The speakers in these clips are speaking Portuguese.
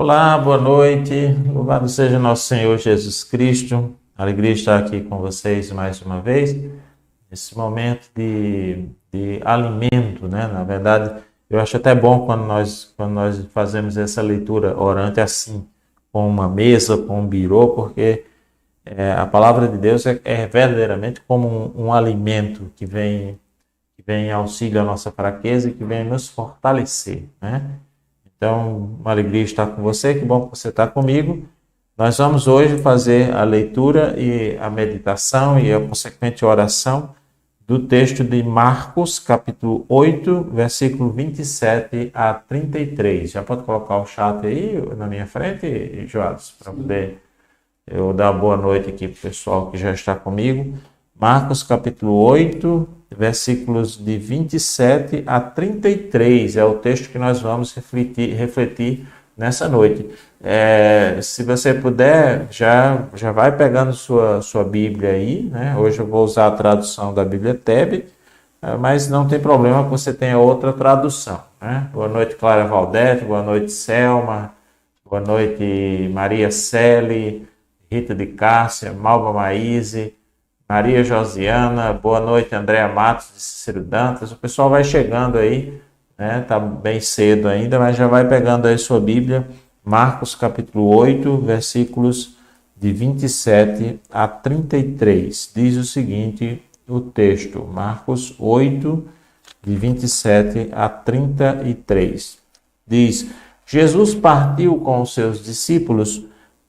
Olá, boa noite. Louvado seja nosso Senhor Jesus Cristo. Alegria estar aqui com vocês mais uma vez, nesse momento de alimento, né? Na verdade, eu acho até bom quando nós fazemos essa leitura orante assim, com uma mesa, com um birô, porque a palavra de Deus é verdadeiramente como um alimento que vem em auxílio à nossa fraqueza e que vem nos fortalecer, né? Então, uma alegria estar com você, que bom que você está comigo. Nós vamos hoje fazer a leitura e a meditação e a consequente oração do texto de Marcos, capítulo 8, versículo 27 a 33. Já pode colocar o chat aí na minha frente, Joados, para poder eu dar boa noite aqui para o pessoal que já está comigo. Marcos, capítulo 8, versículos de 27 a 33, é o texto que nós vamos refletir nessa noite. Se você puder, já vai pegando sua Bíblia aí, né? Hoje eu vou usar a tradução da Bíblia TEB, mas não tem problema que você tenha outra tradução, né? Boa noite, Clara Valdete, boa noite, Selma, boa noite, Maria Celi, Rita de Cássia, Malva Maíse, Maria Josiana, boa noite, Andréa Matos de Cícero Dantas. O pessoal vai chegando aí, né? Tá bem cedo ainda, mas já vai pegando aí sua Bíblia. Marcos capítulo 8, versículos de 27 a 33. Diz o seguinte, o texto, Marcos 8, de 27 a 33. Diz, Jesus partiu com os seus discípulos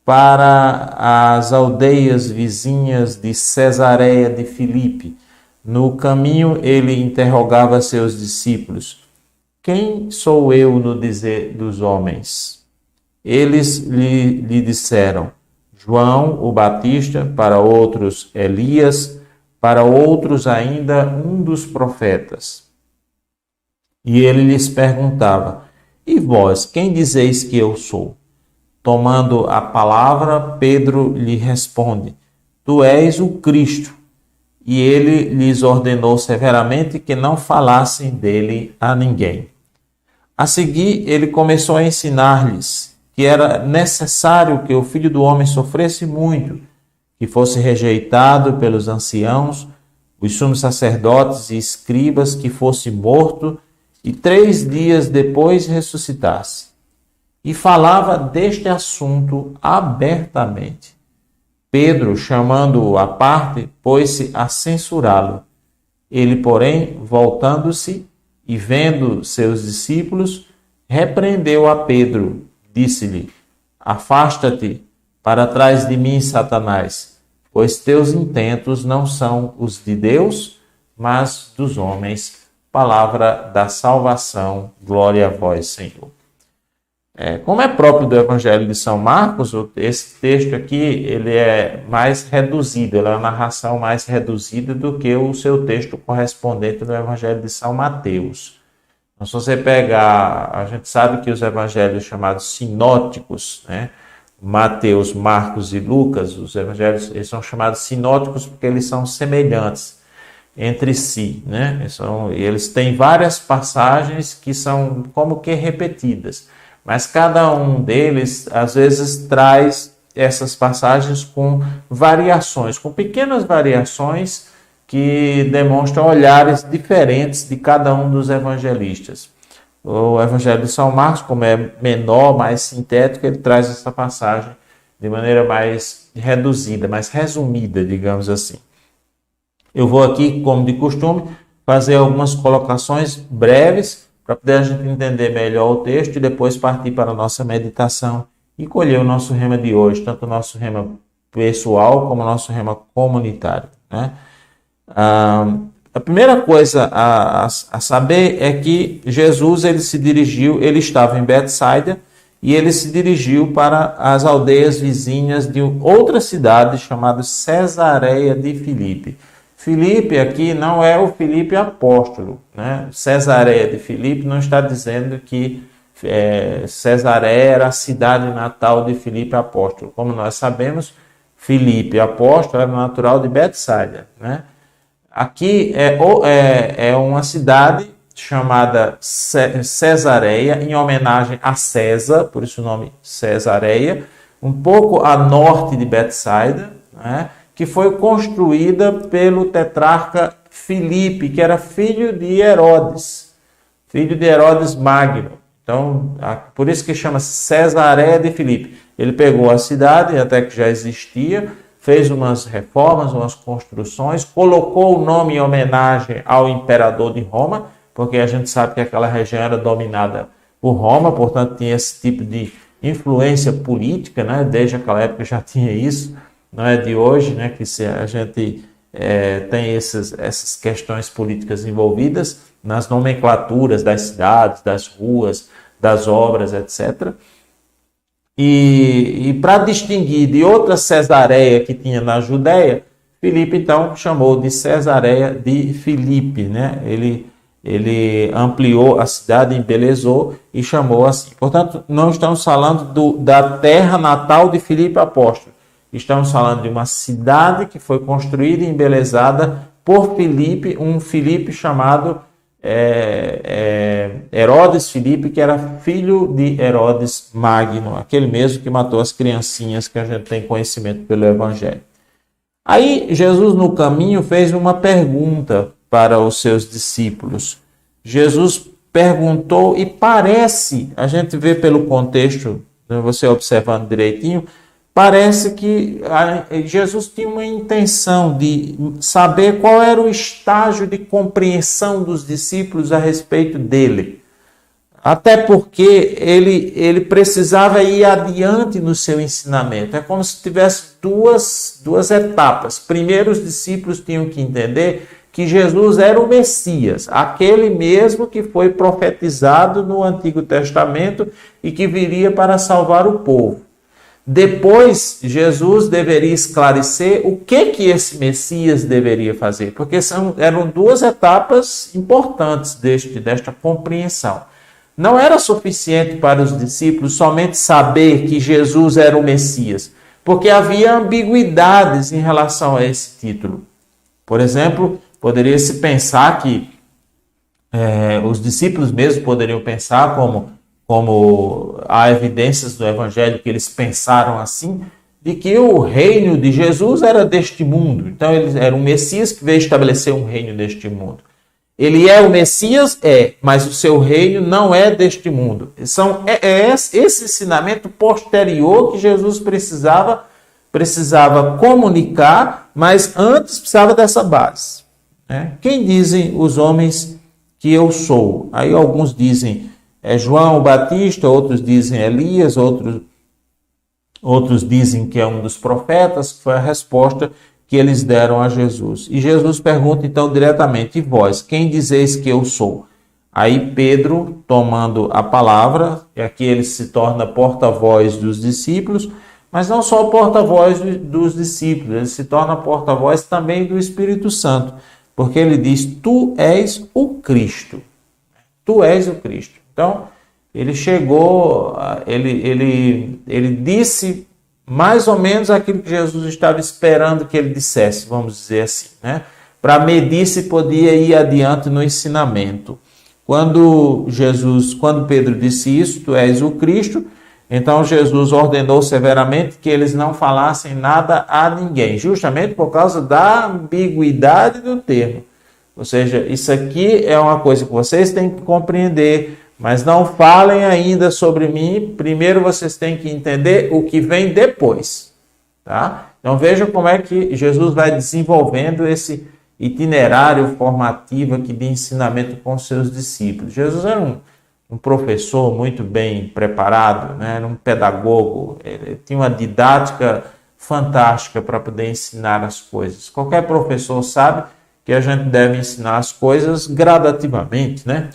para as aldeias vizinhas de Cesareia de Filipe. No caminho, ele interrogava seus discípulos: quem sou eu no dizer dos homens? Eles lhe disseram: João o Batista, para outros Elias, para outros ainda um dos profetas. E ele lhes perguntava: e vós, quem dizeis que eu sou? Tomando a palavra, Pedro lhe responde: tu és o Cristo. E ele lhes ordenou severamente que não falassem dele a ninguém. A seguir, ele começou a ensinar-lhes que era necessário que o Filho do Homem sofresse muito, que fosse rejeitado pelos anciãos, os sumos sacerdotes e escribas, que fosse morto e 3 dias depois ressuscitasse. E falava deste assunto abertamente. Pedro, chamando-o à parte, pôs-se a censurá-lo. Ele, porém, voltando-se e vendo seus discípulos, repreendeu a Pedro, disse-lhe: afasta-te para trás de mim, Satanás, pois teus intentos não são os de Deus, mas dos homens. Palavra da salvação, glória a vós, Senhor. Como é próprio do Evangelho de São Marcos, esse texto aqui ele é mais reduzido, ele é uma narração mais reduzida do que o seu texto correspondente do Evangelho de São Mateus. Então, se você pegar, a gente sabe que os evangelhos chamados sinóticos, né? Mateus, Marcos e Lucas, os evangelhos eles são chamados sinóticos porque eles são semelhantes entre si, né? Eles têm várias passagens que são como que repetidas. Mas cada um deles, às vezes, traz essas passagens com variações, com pequenas variações que demonstram olhares diferentes de cada um dos evangelistas. O Evangelho de São Marcos, como é menor, mais sintético, ele traz essa passagem de maneira mais reduzida, mais resumida, digamos assim. Eu vou aqui, como de costume, fazer algumas colocações breves, para poder a gente entender melhor o texto e depois partir para a nossa meditação e colher o nosso rema de hoje, tanto o nosso rema pessoal como o nosso rema comunitário, né? A primeira coisa a saber é que Jesus ele estava em Betsaida e ele se dirigiu para as aldeias vizinhas de outra cidade chamada Cesareia de Filipe. Filipe aqui não é o Filipe apóstolo, né? Cesareia de Filipe não está dizendo que Cesareia era a cidade natal de Filipe apóstolo. Como nós sabemos, Filipe apóstolo era natural de Betsaida, né? Aqui é uma cidade chamada Cesareia, em homenagem a César, por isso o nome Cesareia, um pouco a norte de Betsaida, né, que foi construída pelo tetrarca Filipe, que era filho de Herodes Magno. Então, por isso que chama-se Cesareia de Filipe. Ele pegou a cidade, até que já existia, fez umas reformas, umas construções, colocou o nome em homenagem ao imperador de Roma, porque a gente sabe que aquela região era dominada por Roma, portanto tinha esse tipo de influência política, né? Desde aquela época já tinha isso, não é de hoje, né? Que a gente tem essas questões políticas envolvidas nas nomenclaturas das cidades, das ruas, das obras, etc. E para distinguir de outra Cesareia que tinha na Judéia, Filipe então chamou de Cesareia de Filipe, né? Ele ampliou a cidade, embelezou e chamou assim. Portanto, não estamos falando da terra natal de Filipe apóstolo. Estamos falando de uma cidade que foi construída e embelezada por Filipe, um Filipe chamado Herodes Filipe, que era filho de Herodes Magno, aquele mesmo que matou as criancinhas que a gente tem conhecimento pelo Evangelho. Aí Jesus no caminho fez uma pergunta para os seus discípulos. Jesus perguntou e parece, a gente vê pelo contexto, você observando direitinho, parece que Jesus tinha uma intenção de saber qual era o estágio de compreensão dos discípulos a respeito dele. Até porque ele precisava ir adiante no seu ensinamento. É como se tivesse duas etapas. Primeiro, os discípulos tinham que entender que Jesus era o Messias, aquele mesmo que foi profetizado no Antigo Testamento e que viria para salvar o povo. Depois, Jesus deveria esclarecer o que esse Messias deveria fazer, porque eram duas etapas importantes desta compreensão. Não era suficiente para os discípulos somente saber que Jesus era o Messias, porque havia ambiguidades em relação a esse título. Por exemplo, poderia-se pensar que os discípulos mesmo poderiam pensar como há evidências do Evangelho que eles pensaram assim, de que o reino de Jesus era deste mundo. Então, ele era um Messias que veio estabelecer um reino deste mundo. Ele é o Messias? Mas o seu reino não é deste mundo. Esse ensinamento posterior que Jesus precisava comunicar, mas antes precisava dessa base. Né? Quem dizem os homens que eu sou? Aí alguns dizem João o Batista, outros dizem Elias, outros dizem que é um dos profetas, que foi a resposta que eles deram a Jesus. E Jesus pergunta então diretamente, e vós, quem dizeis que eu sou? Aí Pedro, tomando a palavra, e aqui ele se torna porta-voz dos discípulos, mas não só porta-voz dos discípulos, ele se torna porta-voz também do Espírito Santo, porque ele diz, tu és o Cristo. Tu és o Cristo. Então, ele chegou, ele disse mais ou menos aquilo que Jesus estava esperando que ele dissesse, vamos dizer assim, né? Para medir se podia ir adiante no ensinamento. Quando Pedro disse isso, tu és o Cristo, então Jesus ordenou severamente que eles não falassem nada a ninguém, justamente por causa da ambiguidade do termo. Ou seja, isso aqui é uma coisa que vocês têm que compreender, mas não falem ainda sobre mim. Primeiro vocês têm que entender o que vem depois. Tá? Então vejam como é que Jesus vai desenvolvendo esse itinerário formativo aqui de ensinamento com seus discípulos. Jesus era um professor muito bem preparado, né? Era um pedagogo, ele tinha uma didática fantástica para poder ensinar as coisas. Qualquer professor sabe que a gente deve ensinar as coisas gradativamente, né?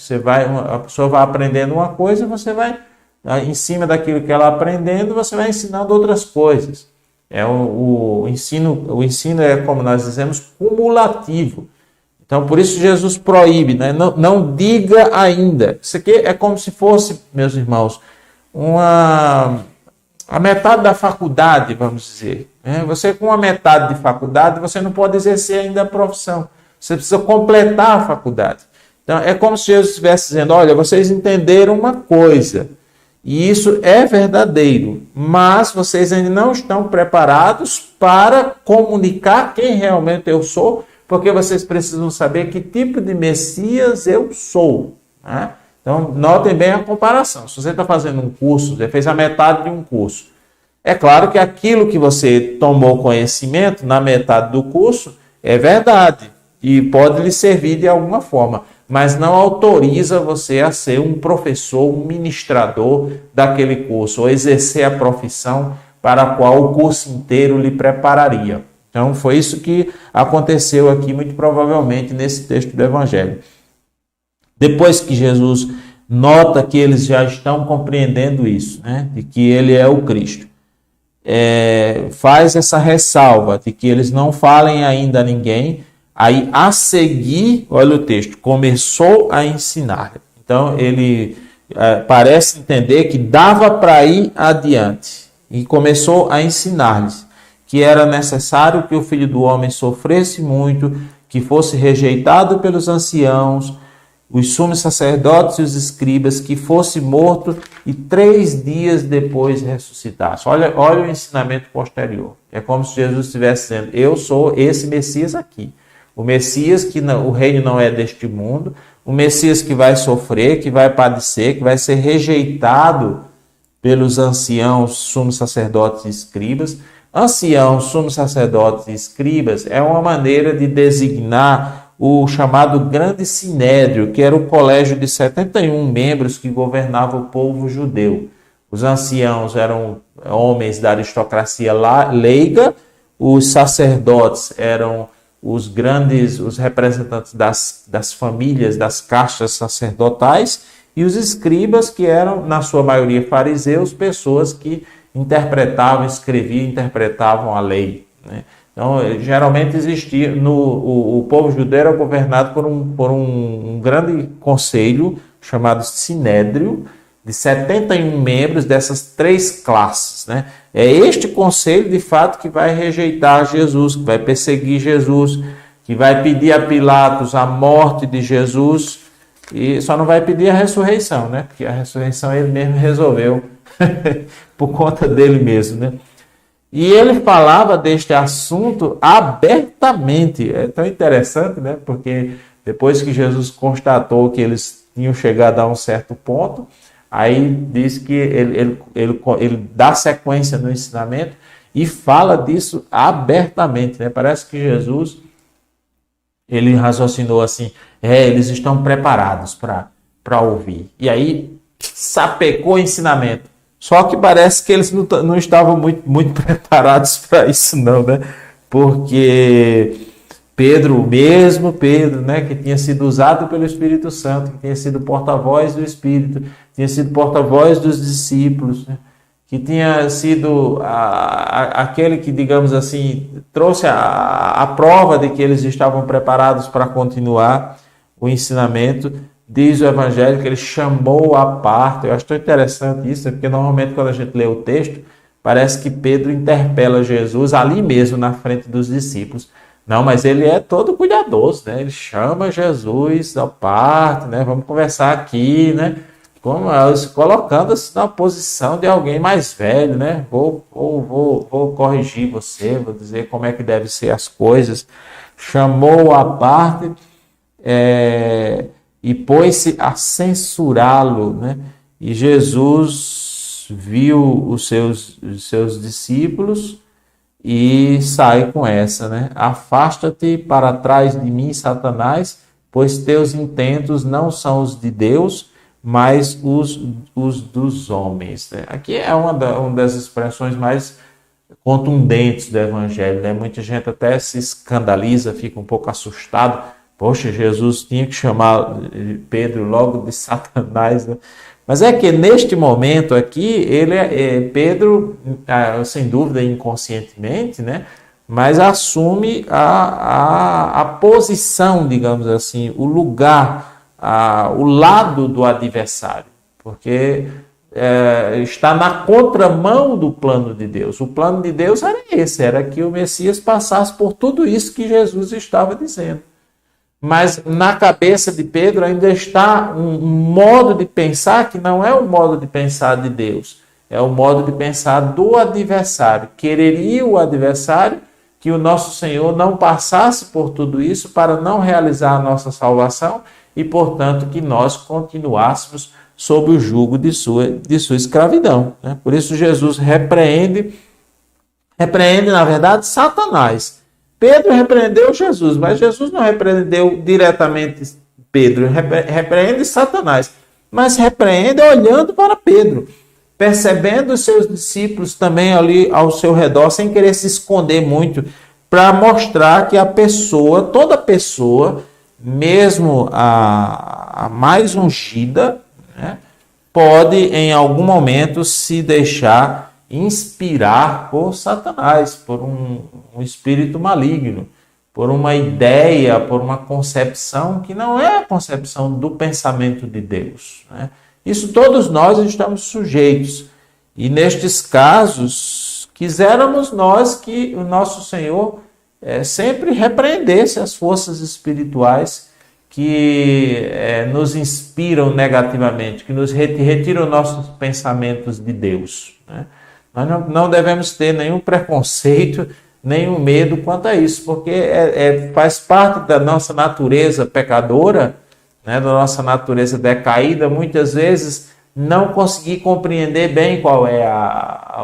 A pessoa vai aprendendo uma coisa, você vai, em cima daquilo que ela aprendendo, você vai ensinando outras coisas. O ensino é, como nós dizemos, cumulativo. Então, por isso Jesus proíbe, né? Não diga ainda. Isso aqui é como se fosse, meus irmãos, a metade da faculdade, vamos dizer. Você com a metade de faculdade, você não pode exercer ainda a profissão. Você precisa completar a faculdade. Então, é como se Jesus estivesse dizendo, olha, vocês entenderam uma coisa, e isso é verdadeiro, mas vocês ainda não estão preparados para comunicar quem realmente eu sou, porque vocês precisam saber que tipo de Messias eu sou. Né? Então, notem bem a comparação. Se você está fazendo um curso, você fez a metade de um curso. É claro que aquilo que você tomou conhecimento na metade do curso é verdade e pode lhe servir de alguma forma, mas não autoriza você a ser um professor, um ministrador daquele curso, ou exercer a profissão para a qual o curso inteiro lhe prepararia. Então, foi isso que aconteceu aqui, muito provavelmente, nesse texto do Evangelho. Depois que Jesus nota que eles já estão compreendendo isso, né, de que ele é o Cristo, faz essa ressalva de que eles não falem ainda a ninguém. Aí, a seguir, olha o texto, começou a ensinar. Então, ele parece entender que dava para ir adiante. E começou a ensinar-lhes que era necessário que o Filho do Homem sofresse muito, que fosse rejeitado pelos anciãos, os sumos sacerdotes e os escribas, que fosse morto e 3 dias depois ressuscitasse. Olha o ensinamento posterior. É como se Jesus estivesse dizendo, eu sou esse Messias aqui. O Messias que o reino não é deste mundo, o Messias que vai sofrer, que vai padecer, que vai ser rejeitado pelos anciãos, sumos sacerdotes e escribas. Anciãos, sumos sacerdotes e escribas é uma maneira de designar o chamado Grande Sinédrio, que era o colégio de 71 membros que governava o povo judeu. Os anciãos eram homens da aristocracia leiga, os sacerdotes eram os representantes das famílias, das castas sacerdotais, e os escribas, que eram, na sua maioria, fariseus, pessoas que interpretavam a lei. Né? Então, geralmente existia, o povo judeu era governado por um grande conselho, chamado Sinédrio, de 71 membros dessas 3 classes. Né? É este conselho, de fato, que vai rejeitar Jesus, que vai perseguir Jesus, que vai pedir a Pilatos a morte de Jesus, e só não vai pedir a ressurreição, né? Porque a ressurreição ele mesmo resolveu, por conta dele mesmo. Né? E ele falava deste assunto abertamente. É tão interessante, né? Porque depois que Jesus constatou que eles tinham chegado a um certo ponto, aí diz que ele dá sequência no ensinamento e fala disso abertamente. Né? Parece que Jesus ele raciocinou assim, eles estão preparados para ouvir. E aí sapecou o ensinamento. Só que parece que eles não estavam muito preparados para isso não, né? Porque Pedro, né, que tinha sido usado pelo Espírito Santo, que tinha sido porta-voz do Espírito, tinha sido porta-voz dos discípulos, né, que tinha sido aquele que, digamos assim, trouxe a prova de que eles estavam preparados para continuar o ensinamento. Diz o Evangelho que ele chamou à parte. Eu acho tão interessante isso, porque normalmente quando a gente lê o texto, parece que Pedro interpela Jesus ali mesmo na frente dos discípulos. Não, mas ele é todo cuidadoso, né? Ele chama Jesus à parte, né? Vamos conversar aqui, né? Colocando-se na posição de alguém mais velho, né? Vou corrigir você, vou dizer como é que devem ser as coisas. Chamou à parte e pôs-se a censurá-lo, né? E Jesus viu os seus discípulos e sai com essa, né? Afasta-te para trás de mim, Satanás, pois teus intentos não são os de Deus, mas os dos homens. Né? Aqui é uma das expressões mais contundentes do Evangelho. Né? Muita gente até se escandaliza, fica um pouco assustado. Poxa, Jesus tinha que chamar Pedro logo de Satanás. Né? Mas é que neste momento aqui, Pedro, sem dúvida inconscientemente, né? Mas assume a posição, digamos assim, o lugar, o lado do adversário, porque está na contramão do plano de Deus. O plano de Deus era esse, era que o Messias passasse por tudo isso que Jesus estava dizendo. mas na cabeça de Pedro ainda está um modo de pensar que não é o modo de pensar de Deus, é o modo de pensar do adversário. Quereria o adversário que o nosso Senhor não passasse por tudo isso para não realizar a nossa salvação e, portanto, que nós continuássemos sob o jugo de sua escravidão. Né? Por isso Jesus repreende, na verdade, Satanás. Pedro repreendeu Jesus, mas Jesus não repreendeu diretamente Pedro, repreende Satanás, mas repreende olhando para Pedro, percebendo os seus discípulos também ali ao seu redor, sem querer se esconder muito, para mostrar que a pessoa, toda pessoa, mesmo a mais ungida, né, pode em algum momento se deixar inspirar por Satanás, por um espírito maligno, por uma ideia, por uma concepção que não é a concepção do pensamento de Deus. Né? Isso todos nós estamos sujeitos. E nestes casos, quiséramos nós que o nosso Senhor sempre repreendesse as forças espirituais que nos inspiram negativamente, que nos retiram nossos pensamentos de Deus. Né? Nós não devemos ter nenhum preconceito, nenhum medo quanto a isso, porque faz parte da nossa natureza pecadora, né, da nossa natureza decaída, muitas vezes não conseguir compreender bem qual é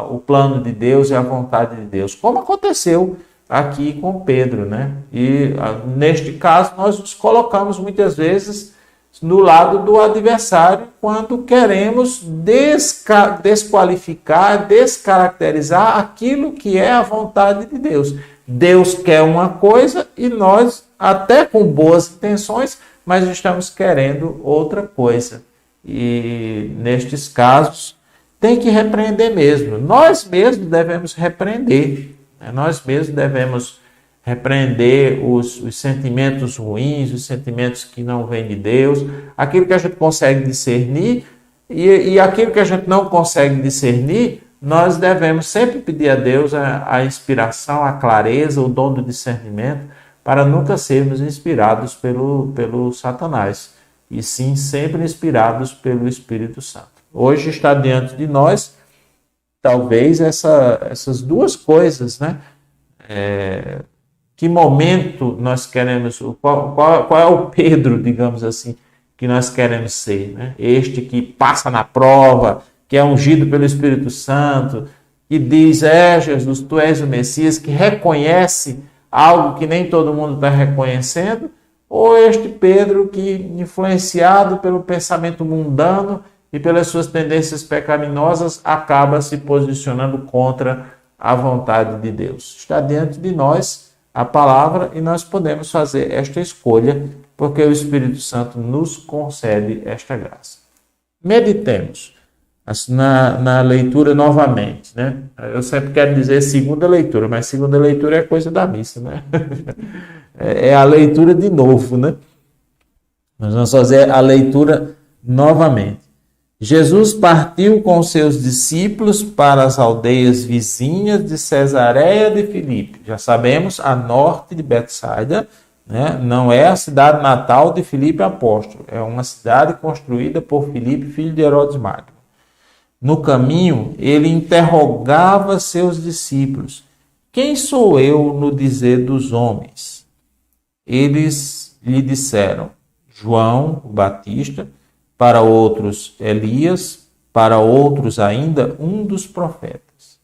o plano de Deus e a vontade de Deus, como aconteceu aqui com Pedro, né? E neste caso nós nos colocamos muitas vezes no lado do adversário quando queremos desqualificar, descaracterizar aquilo que é a vontade de Deus. Deus quer uma coisa e nós, até com boas intenções, mas estamos querendo outra coisa. E nestes casos tem que repreender mesmo. Nós mesmos devemos repreender. Nós mesmos devemos repreender os sentimentos ruins, os sentimentos que não vêm de Deus, aquilo que a gente consegue discernir e aquilo que a gente não consegue discernir, nós devemos sempre pedir a Deus a inspiração, a clareza, o dom do discernimento, para nunca sermos inspirados pelo Satanás, e sim sempre inspirados pelo Espírito Santo. Hoje está diante de nós, talvez, essas duas coisas, né? Que momento nós queremos, qual é o Pedro, digamos assim, que nós queremos ser, né? Este que passa na prova, que é ungido pelo Espírito Santo, que diz, Jesus, tu és o Messias, que reconhece algo que nem todo mundo está reconhecendo, ou este Pedro que, influenciado pelo pensamento mundano e pelas suas tendências pecaminosas, acaba se posicionando contra a vontade de Deus. Está diante de nós a palavra e nós podemos fazer esta escolha, porque o Espírito Santo nos concede esta graça. Meditemos na leitura novamente, né? Eu sempre quero dizer segunda leitura, mas segunda leitura é coisa da missa, né? É a leitura de novo, né? Nós vamos fazer a leitura novamente. Jesus partiu com seus discípulos para as aldeias vizinhas de Cesareia de Filipe. Já sabemos, a norte de Betsaida, né? Não é a cidade natal de Filipe apóstolo, é uma cidade construída por Filipe, filho de Herodes Magno. No caminho, ele interrogava seus discípulos: quem sou eu no dizer dos homens? Eles lhe disseram: João o Batista, para outros Elias, para outros ainda um dos profetas.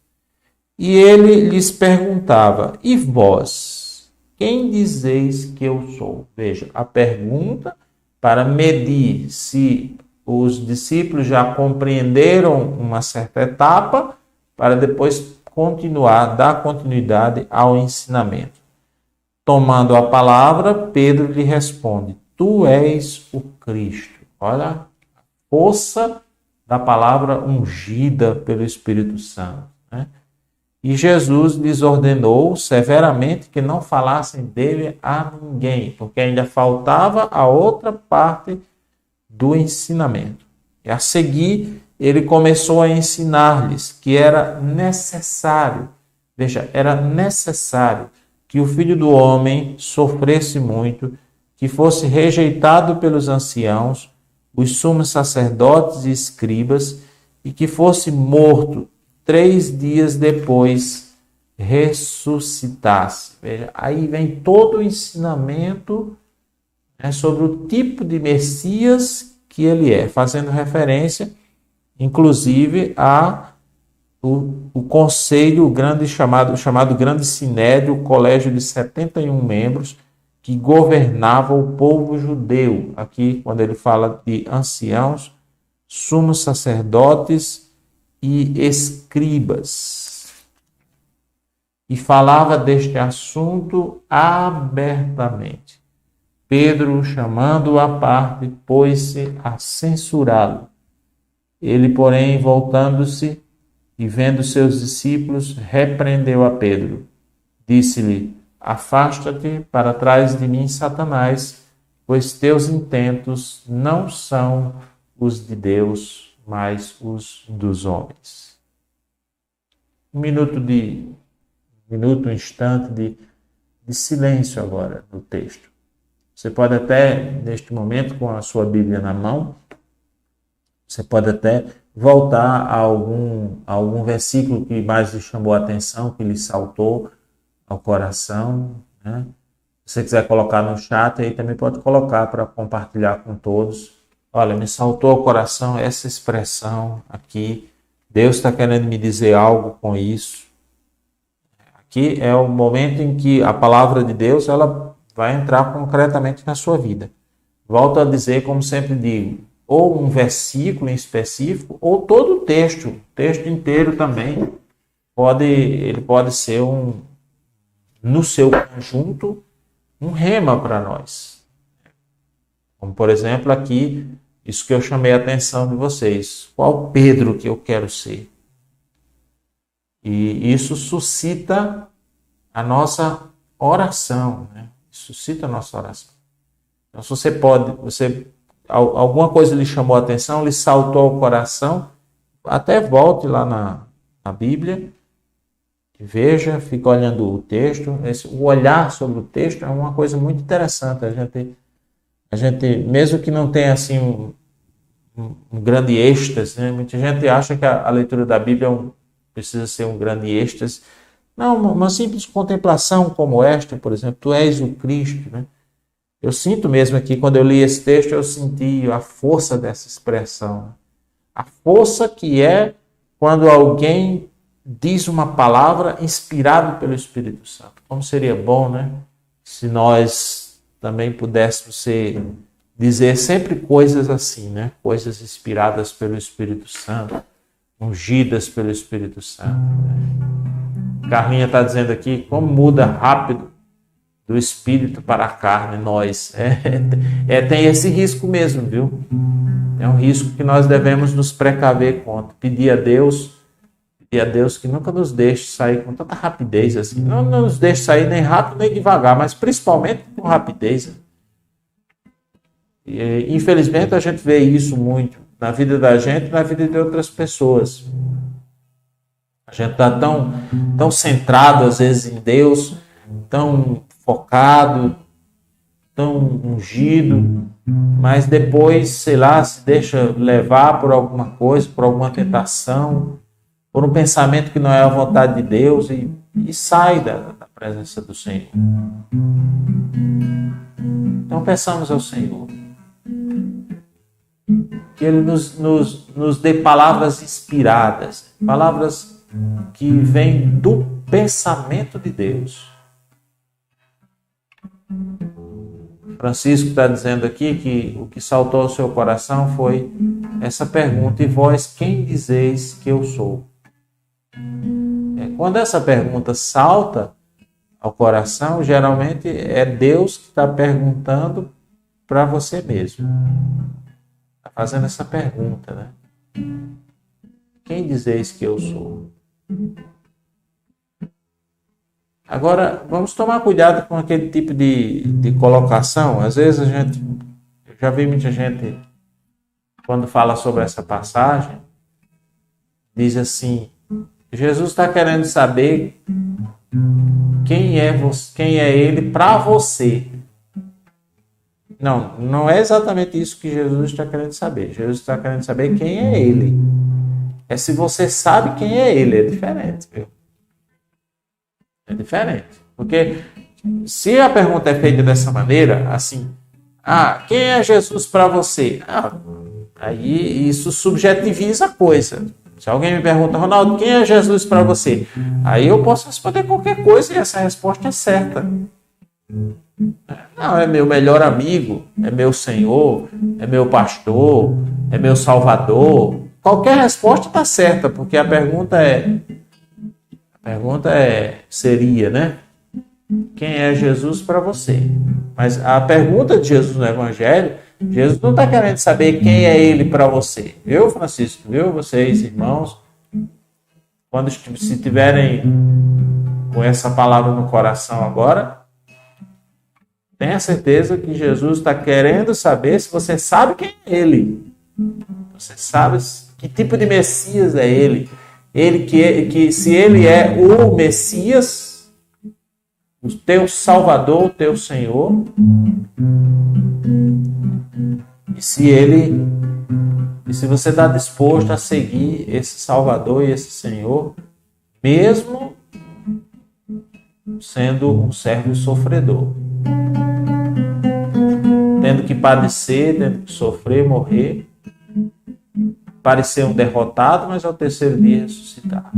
E ele lhes perguntava: e vós, quem dizeis que eu sou? Veja, a pergunta para medir se os discípulos já compreenderam uma certa etapa, para depois dar continuidade ao ensinamento. Tomando a palavra, Pedro lhe responde: tu és o Cristo. Olha a força da palavra ungida pelo Espírito Santo, né? E Jesus lhes ordenou severamente que não falassem dele a ninguém, porque ainda faltava a outra parte do ensinamento. E a seguir, ele começou a ensinar-lhes que era necessário, veja, era necessário que o Filho do Homem sofresse muito, que fosse rejeitado pelos anciãos, os sumos sacerdotes e escribas, e que fosse morto 3 dias depois, ressuscitasse. Veja, aí vem todo o ensinamento, né, sobre o tipo de Messias que ele é, fazendo referência, inclusive, a o conselho grande chamado Grande Sinédrio, o colégio de 71 membros, que governava o povo judeu. Aqui, quando ele fala de anciãos, sumos sacerdotes e escribas. E falava deste assunto abertamente. Pedro, chamando-o à parte, pôs-se a censurá-lo. Ele, porém, voltando-se e vendo seus discípulos, repreendeu a Pedro. Disse-lhe: afasta-te para trás de mim, Satanás, pois teus intentos não são os de Deus, mas os dos homens. Um instante de silêncio agora no texto. Você pode até, neste momento, com a sua Bíblia na mão, você pode até voltar a algum versículo que mais lhe chamou a atenção, que lhe saltou ao coração, né? Se você quiser colocar no chat, aí também pode colocar para compartilhar com todos. Olha, me saltou ao coração essa expressão aqui. Deus está querendo me dizer algo com isso. Aqui é o momento em que a palavra de Deus ela vai entrar concretamente na sua vida. Volto a dizer, como sempre digo, ou um versículo em específico, ou todo o texto inteiro também, ele pode ser no seu conjunto, um rema para nós. Como, por exemplo, aqui, isso que eu chamei a atenção de vocês. Qual Pedro que eu quero ser? E isso suscita a nossa oração, né? Suscita a nossa oração. Então, se você alguma coisa lhe chamou a atenção, lhe saltou ao coração, até volte lá na Bíblia, veja, fica olhando o texto. O olhar sobre o texto é uma coisa muito interessante. A gente mesmo que não tenha assim um grande êxtase, né? Muita gente acha que a leitura da Bíblia precisa ser um grande êxtase. Não, uma simples contemplação como esta, por exemplo, tu és o Cristo, né? Eu sinto mesmo aqui, quando eu li esse texto, eu senti a força dessa expressão. A força que é quando alguém diz uma palavra inspirada pelo Espírito Santo. Como seria bom, né? Se nós também pudéssemos dizer sempre coisas assim, né? Coisas inspiradas pelo Espírito Santo, ungidas pelo Espírito Santo. Carlinha está dizendo aqui como muda rápido do espírito para a carne, nós. Tem esse risco mesmo, viu? É um risco que nós devemos nos precaver contra. Pedir a Deus que nunca nos deixe sair com tanta rapidez assim. Não nos deixe sair nem rápido nem devagar, mas principalmente com rapidez. E, infelizmente a gente vê isso muito na vida da gente e na vida de outras pessoas. A gente está tão centrado às vezes em Deus, tão focado, tão ungido, mas depois, sei lá, se deixa levar por alguma coisa, por alguma tentação, por um pensamento que não é a vontade de Deus e sai da presença do Senhor. Então peçamos ao Senhor que Ele nos dê palavras inspiradas, palavras que vêm do pensamento de Deus. Francisco está dizendo aqui que o que saltou ao seu coração foi essa pergunta: e vós quem dizeis que eu sou? Quando essa pergunta salta ao coração, geralmente é Deus que está perguntando para você mesmo. Está fazendo essa pergunta, né? Quem dizeis que eu sou? Agora, vamos tomar cuidado com aquele tipo de colocação. Às vezes eu já vi muita gente, quando fala sobre essa passagem, diz assim: Jesus está querendo saber quem é Ele para você. Não é exatamente isso que Jesus está querendo saber. Jesus está querendo saber quem é Ele. É se você sabe quem é Ele. É diferente, viu? É diferente. Porque se a pergunta é feita dessa maneira, assim, quem é Jesus para você? Aí isso subjetiviza a coisa. Se alguém me pergunta, Ronaldo, quem é Jesus para você? Aí eu posso responder qualquer coisa e essa resposta é certa. Não, é meu melhor amigo, é meu Senhor, é meu pastor, é meu Salvador. Qualquer resposta está certa, porque a pergunta seria, né? Quem é Jesus para você? Mas a pergunta de Jesus no Evangelho, Jesus não está querendo saber quem é Ele para você. Viu, Francisco? Viu, vocês, irmãos? Quando se tiverem com essa palavra no coração agora, tenha certeza que Jesus está querendo saber se você sabe quem é Ele. Você sabe que tipo de Messias é Ele. Que se Ele é o Messias, o teu Salvador, o teu Senhor, e se você está disposto a seguir esse Salvador e esse Senhor, mesmo sendo um servo sofredor, tendo que padecer, tendo que sofrer, morrer, parecer um derrotado, mas ao terceiro dia ressuscitar.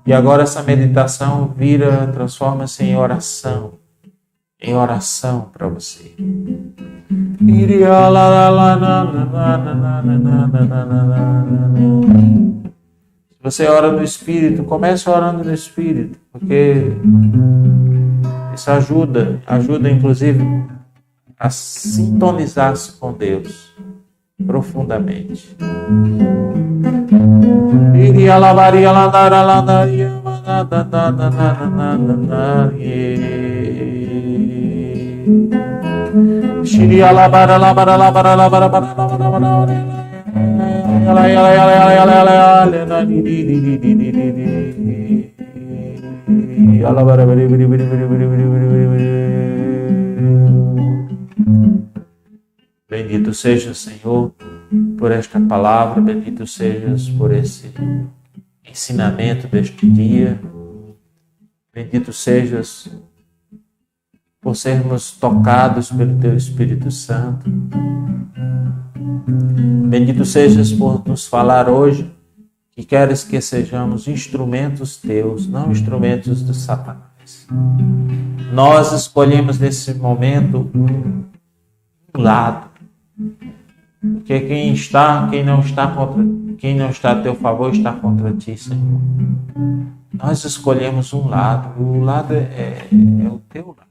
E agora essa meditação transforma-se em oração para você. Se você ora no Espírito, comece orando no Espírito, porque isso ajuda inclusive a sintonizar-se com Deus profundamente. Bendito seja, Senhor, por esta palavra, bendito sejas por esse ensinamento deste dia, bendito sejas por sermos tocados pelo Teu Espírito Santo, bendito sejas por nos falar hoje que queres que sejamos instrumentos Teus, não instrumentos de Satanás. Nós escolhemos nesse momento um lado, porque quem não está a teu favor está contra ti, Senhor. Nós escolhemos um lado, o lado é o teu lado.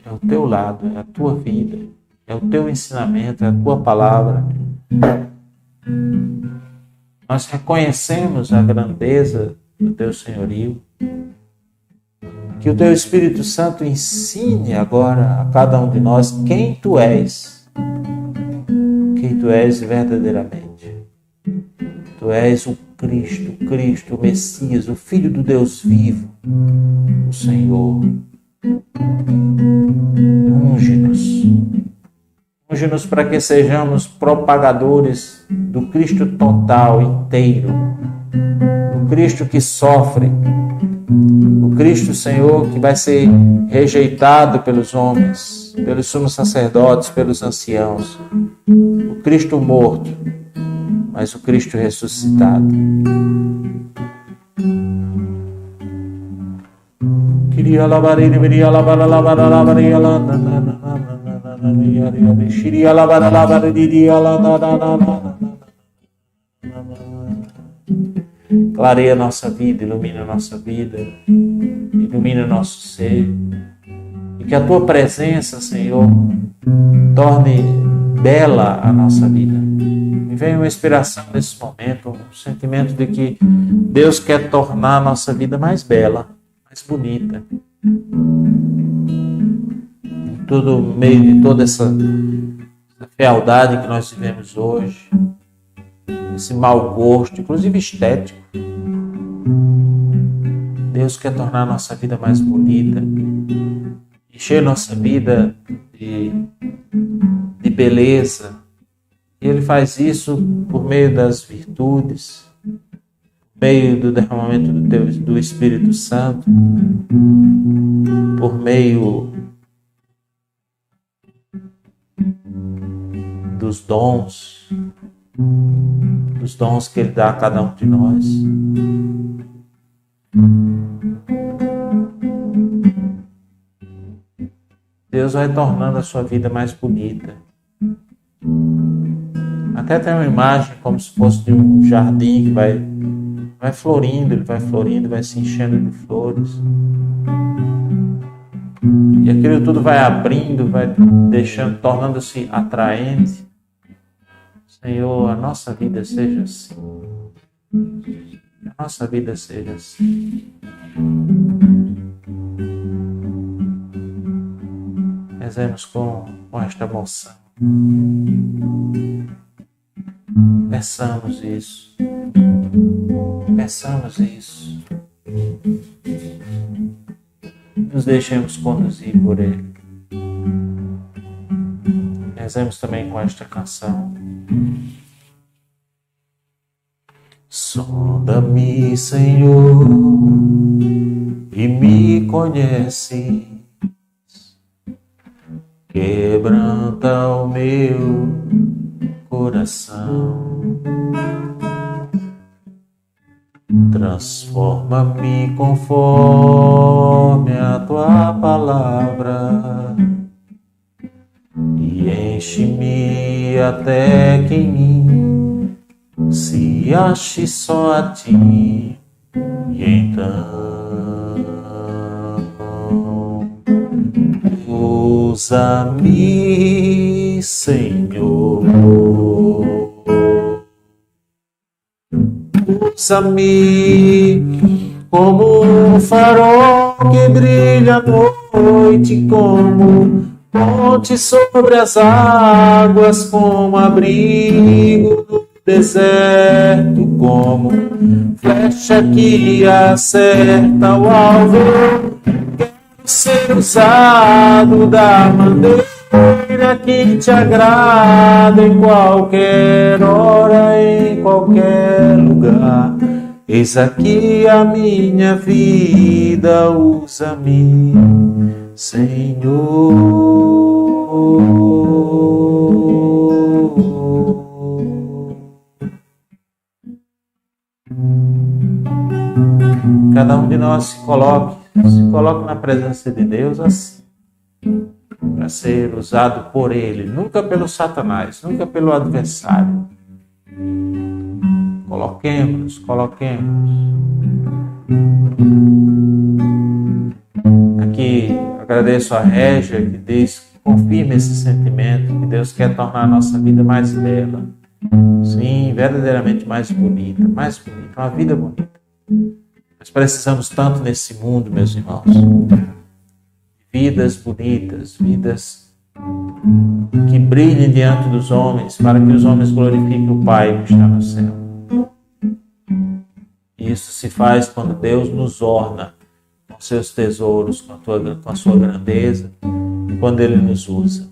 É o teu lado, é a tua vida, é o teu ensinamento, é a tua palavra. Nós reconhecemos a grandeza do teu senhorio. Que o teu Espírito Santo ensine agora a cada um de nós quem tu és verdadeiramente. Tu és o Cristo, o Messias, o Filho do Deus vivo, o Senhor. Unge-nos para que sejamos propagadores do Cristo total, inteiro, o Cristo que sofre, o Cristo, Senhor, que vai ser rejeitado pelos homens, pelos sumos sacerdotes, pelos anciãos, o Cristo morto, mas o Cristo ressuscitado. Clareia a nossa vida, ilumina a nossa vida, ilumina o nosso ser. E que a Tua presença, Senhor, torne bela a nossa vida. Me vem uma inspiração nesse momento, um sentimento de que Deus quer tornar a nossa vida mais bela, mais bonita. Em todo meio de toda essa essa fealdade que nós vivemos hoje, esse mau gosto, inclusive estético. Deus quer tornar a nossa vida mais bonita, encher nossa vida de beleza. E Ele faz isso por meio das virtudes, por meio do derramamento do Espírito Santo, por meio dos dons que Ele dá a cada um de nós. Deus vai tornando a sua vida mais bonita. Até tem uma imagem como se fosse de um jardim que vai florindo, ele vai florindo, vai se enchendo de flores. E aquilo tudo vai abrindo, vai deixando, tornando-se atraente. Senhor, a nossa vida seja assim. A nossa vida seja assim. Rezemos com esta moção. Peçamos isso. Peçamos isso. Nos deixemos conduzir por Ele. Rezemos também com esta canção. Sonda-me, Senhor, e me conhece. Quebranta o meu coração. Transforma-me conforme a tua palavra e enche-me até que em mim se ache só a ti. E então usa-me, Senhor. Usa-me como um farol que brilha à noite, como ponte sobre as águas, como abrigo no deserto, como flecha que acerta o alvo. Quero ser usado da maneira que te agrada, em qualquer hora, em qualquer lugar. Eis aqui a minha vida, usa-me, Senhor. Cada um de nós se coloque na presença de Deus assim, para ser usado por Ele, nunca pelo Satanás, nunca pelo adversário. Coloquemos. Aqui agradeço a Régia que confirma esse sentimento, que Deus quer tornar a nossa vida mais bela. Sim, verdadeiramente mais bonita, uma vida bonita. Nós precisamos tanto nesse mundo, meus irmãos. Vidas bonitas, vidas que brilhem diante dos homens, para que os homens glorifiquem o Pai que está no céu. Isso se faz quando Deus nos orna com seus tesouros, com a sua grandeza, e quando Ele nos usa.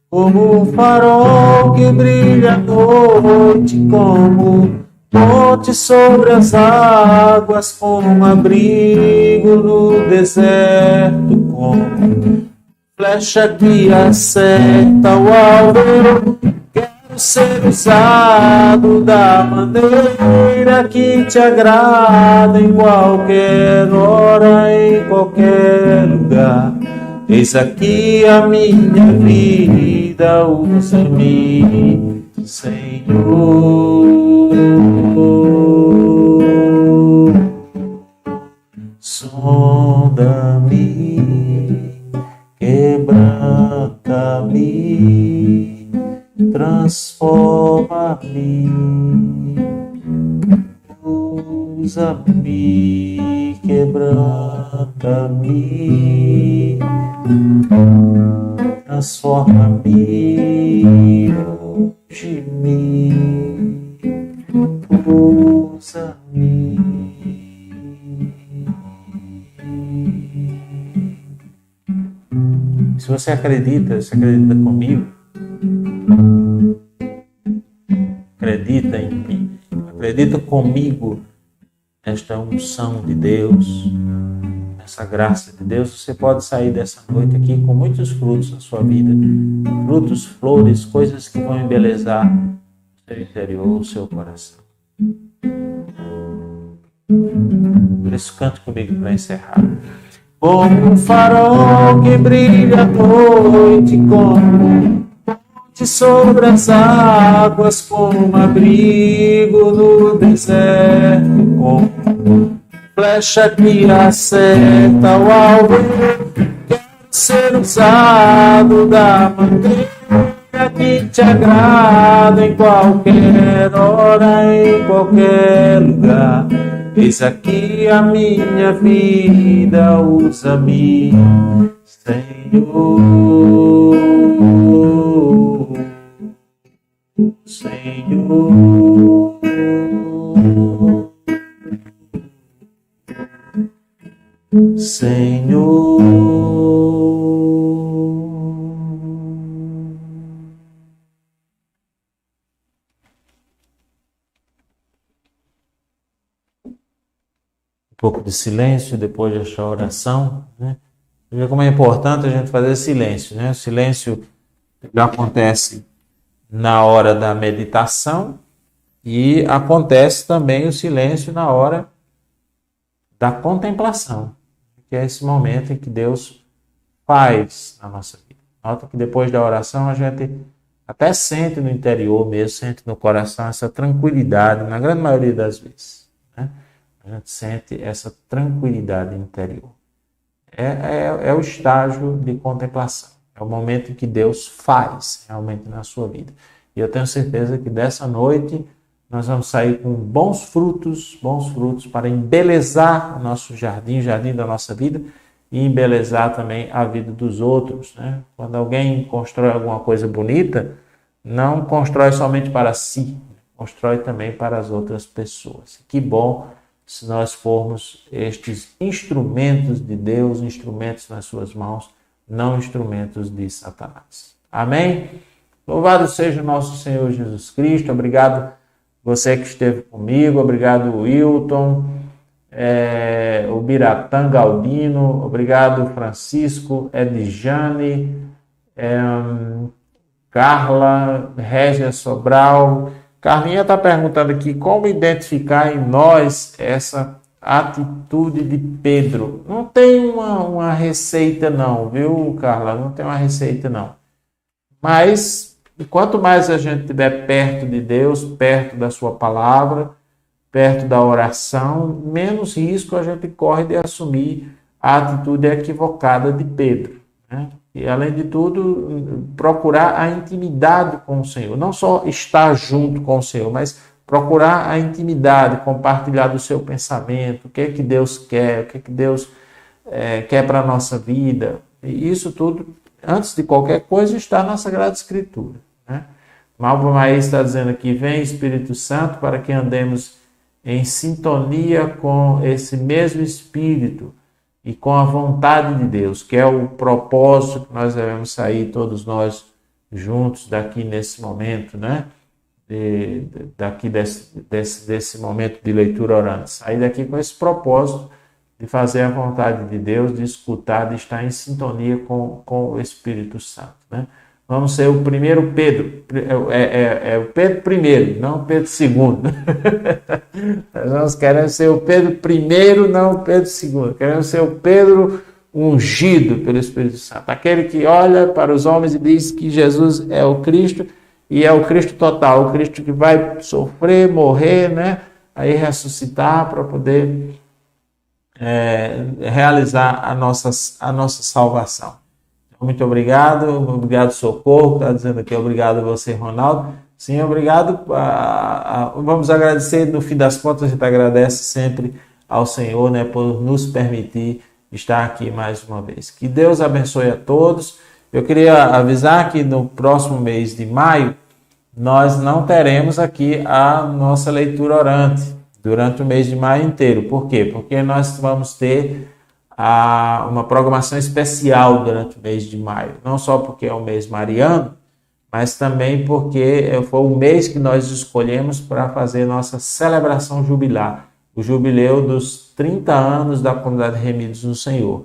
Como um farol que brilha à noite, como ponte sobre as águas, como abrigo no deserto, como flecha que acerta o alvo. Quero ser usado da maneira que te agrada, em qualquer hora, em qualquer lugar. Eis aqui a minha vida, usa-me, Senhor. Sonda-me, quebranta-me, transforma-me, usa-me, quebranta-me, transforma-me, hoje me usa-me. Se você acredita comigo, acredita em mim, acredita comigo nesta unção de Deus, nessa graça de Deus, você pode sair dessa noite aqui com muitos frutos na sua vida, frutos, flores, coisas que vão embelezar o seu interior, o seu coração. Por isso, cante comigo para encerrar. Como um farol que brilha à noite, como ponte sobre as águas, como abrigo no deserto, como flecha que acerta o alvo. Quero ser usado da maneira que te agrada, em qualquer hora, em qualquer lugar. Eis aqui a minha vida, usa-me, Senhor, Senhor. Senhor. Um pouco de silêncio depois desta oração, né? Veja como é importante a gente fazer silêncio, né? O silêncio já acontece na hora da meditação e acontece também o silêncio na hora da contemplação, que é esse momento em que Deus faz na nossa vida. Nota que depois da oração a gente até sente no interior mesmo, sente no coração essa tranquilidade, na grande maioria das vezes, né? A gente sente essa tranquilidade interior. É o estágio de contemplação. É o momento em que Deus faz realmente na sua vida. E eu tenho certeza que dessa noite nós vamos sair com bons frutos para embelezar o nosso jardim, o jardim da nossa vida, e embelezar também a vida dos outros, né? Quando alguém constrói alguma coisa bonita, não constrói somente para si, constrói também para as outras pessoas. Que bom se nós formos estes instrumentos de Deus, instrumentos nas suas mãos, não instrumentos de Satanás. Amém? Louvado seja o nosso Senhor Jesus Cristo. Obrigado você que esteve comigo. Obrigado, Wilton, o Biratã Galdino. Obrigado, Francisco, Edjane, Carla, Régia Sobral. Carlinha está perguntando aqui como identificar em nós essa atitude de Pedro. Não tem uma receita não, viu, Carla? Não tem uma receita não. Mas quanto mais a gente estiver perto de Deus, perto da sua palavra, perto da oração, menos risco a gente corre de assumir a atitude equivocada de Pedro, né? E, além de tudo, procurar a intimidade com o Senhor. Não só estar junto com o Senhor, mas procurar a intimidade, compartilhar do seu pensamento, o que é que Deus quer, o que é que Deus quer para a nossa vida. E isso tudo, antes de qualquer coisa, está na Sagrada Escritura, né? Malva Maís está dizendo aqui, vem Espírito Santo para que andemos em sintonia com esse mesmo Espírito e com a vontade de Deus, que é o propósito que nós devemos sair todos nós juntos daqui nesse momento, né? Daqui desse momento de leitura orante. Sair daqui com esse propósito de fazer a vontade de Deus, de escutar, de estar em sintonia com o Espírito Santo, né? Vamos ser o primeiro Pedro, o Pedro I, não o Pedro II. Nós queremos ser o Pedro I, não o Pedro II. Queremos ser o Pedro ungido pelo Espírito Santo. Aquele que olha para os homens e diz que Jesus é o Cristo, e é o Cristo total, o Cristo que vai sofrer, morrer, né? Aí ressuscitar para poder realizar a nossa salvação. Muito obrigado Socorro, está dizendo aqui, obrigado a você, Ronaldo. Sim, obrigado. Vamos agradecer, no fim das contas, a gente agradece sempre ao Senhor, né, por nos permitir estar aqui mais uma vez. Que Deus abençoe a todos Eu queria avisar que no próximo mês de maio, nós não teremos aqui a nossa leitura orante durante o mês de maio inteiro. Por quê? Porque nós vamos ter uma programação especial durante o mês de maio. Não só porque é o mês mariano, mas também porque foi o mês que nós escolhemos para fazer nossa celebração jubilar, o jubileu dos 30 anos da comunidade Remidos no Senhor.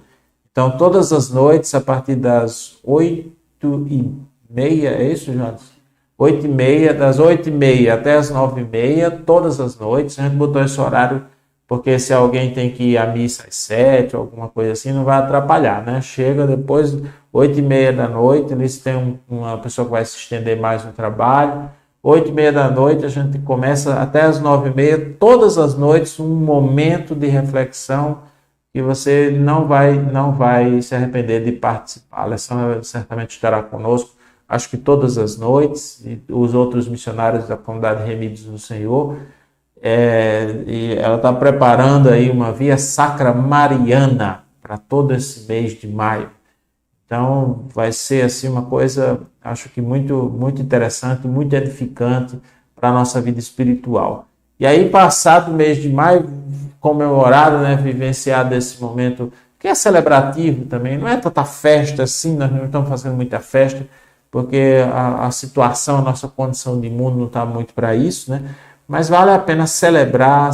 Então, todas as noites, a partir das 8h30, é isso, Jonas? 8h30, das 8h30 até as 9h30, todas as noites. A gente botou esse horário porque se alguém tem que ir à missa às 7, alguma coisa assim, não vai atrapalhar, né? Chega depois, 8h30 da noite, eles têm uma pessoa que vai se estender mais no trabalho. 8h30 da noite, a gente começa até as 9h30, todas as noites, um momento de reflexão que você não vai se arrepender de participar. A Alessandra certamente estará conosco, acho que todas as noites, e os outros missionários da comunidade Remidos no Senhor. E ela está preparando aí uma via sacra mariana para todo esse mês de maio. Então vai ser assim uma coisa, acho que muito, muito interessante, muito edificante para a nossa vida espiritual. E aí, passado o mês de maio, comemorado, né, vivenciado esse momento, que é celebrativo também, não é tanta festa assim, nós não estamos fazendo muita festa, porque a situação, a nossa condição de mundo não está muito para isso, né? Mas vale a pena celebrar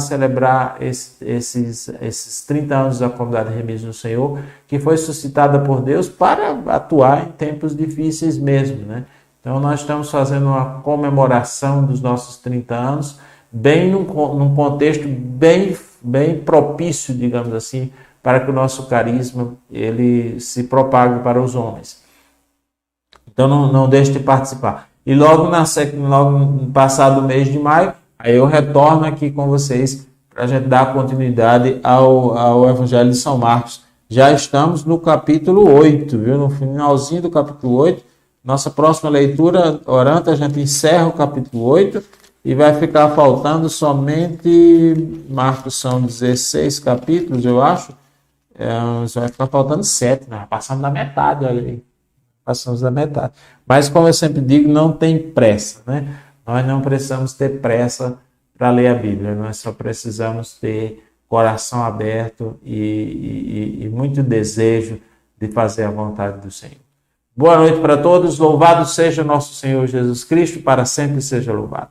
esses 30 anos da comunidade Remidos no Senhor, que foi suscitada por Deus para atuar em tempos difíceis mesmo, né? Então nós estamos fazendo uma comemoração dos nossos 30 anos, bem num contexto bem propício, digamos assim, para que o nosso carisma ele se propague para os homens. Então não deixe de participar. E logo passado o mês de maio, aí eu retorno aqui com vocês para a gente dar continuidade ao Evangelho de São Marcos. Já estamos no capítulo 8, viu? No finalzinho do capítulo 8. Nossa próxima leitura orante, a gente encerra o capítulo 8 e vai ficar faltando somente, Marcos são 16 capítulos, eu acho. Vai ficar faltando 7, né? Passando da metade, olha aí. Passamos da metade. Mas, como eu sempre digo, não tem pressa, né? Nós não precisamos ter pressa para ler a Bíblia, nós só precisamos ter coração aberto e muito desejo de fazer a vontade do Senhor. Boa noite para todos, louvado seja nosso Senhor Jesus Cristo, para sempre seja louvado.